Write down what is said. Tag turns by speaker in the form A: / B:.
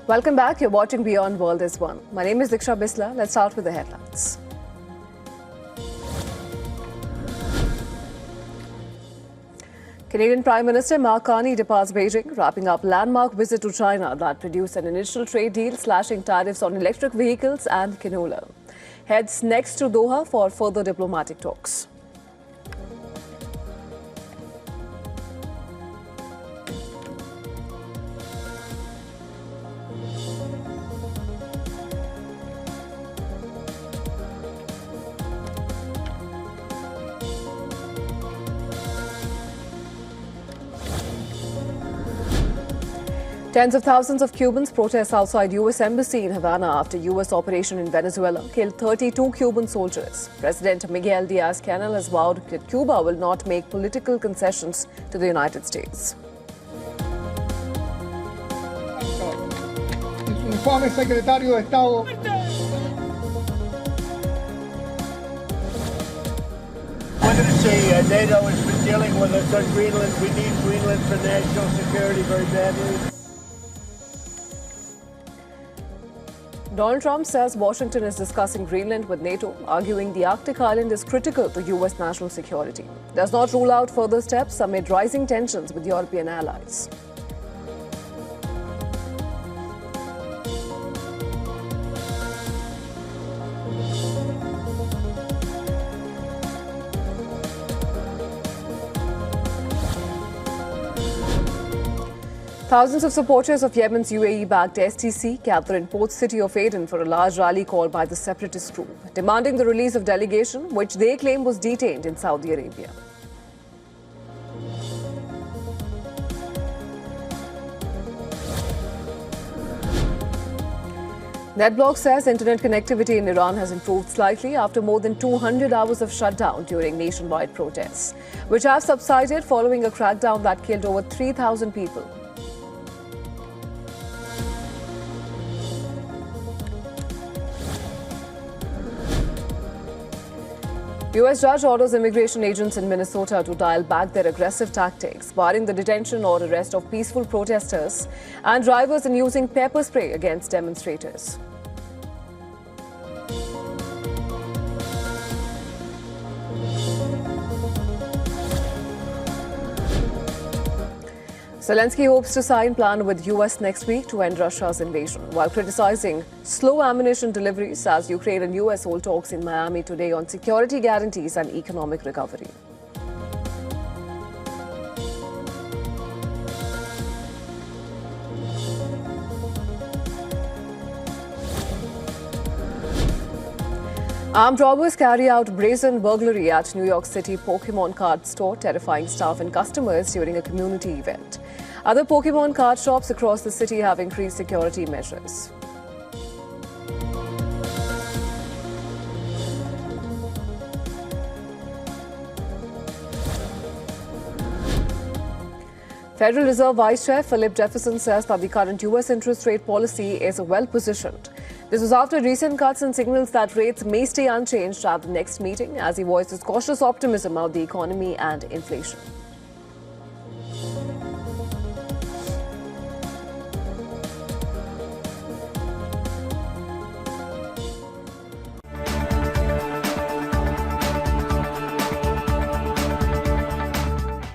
A: Welcome back. You're watching WION World is One. My name is Diksha Bisla. Let's start with the headlines. Canadian Prime Minister Carney departs Beijing, wrapping up landmark visit to China that produced an initial trade deal slashing tariffs on electric vehicles and canola. Heads next to Doha for further diplomatic talks. Tens of thousands of Cubans protest outside U.S. Embassy in Havana after U.S. operation in Venezuela killed 32 Cuban soldiers. President Miguel Diaz-Canel has vowed that Cuba will not make political concessions to the United States.
B: Infame secretario de Estado.
C: I wanted to say NATO has been dealing with us on Greenland. We need Greenland for national security very badly.
A: Donald Trump says Washington is discussing Greenland with NATO, arguing the Arctic island is critical to U.S. national security. Does not rule out further steps amid rising tensions with European allies. Thousands of supporters of Yemen's UAE-backed STC gather in port city of Aden for a large rally called by the separatist group, demanding the release of delegation, which they claim was detained in Saudi Arabia. NetBlocks says internet connectivity in Iran has improved slightly after more than 200 hours of shutdown during nationwide protests, which have subsided following a crackdown that killed over 3,000 people. U.S. judge orders immigration agents in Minnesota to dial back their aggressive tactics, barring the detention or arrest of peaceful protesters and drivers and using pepper spray against demonstrators. Zelensky hopes to sign plan with U.S. next week to end Russia's invasion, while criticizing slow ammunition deliveries as Ukraine and U.S. hold talks in Miami today on security guarantees and economic recovery. Armed robbers carry out brazen burglary at New York City Pokemon card store, terrifying staff and customers during a community event. Other Pokemon card shops across the city have increased security measures. Federal Reserve Vice Chair Philip Jefferson says that the current U.S. interest rate policy is well-positioned. This was after recent cuts and signals that rates may stay unchanged at the next meeting, as he voices cautious optimism about the economy and inflation.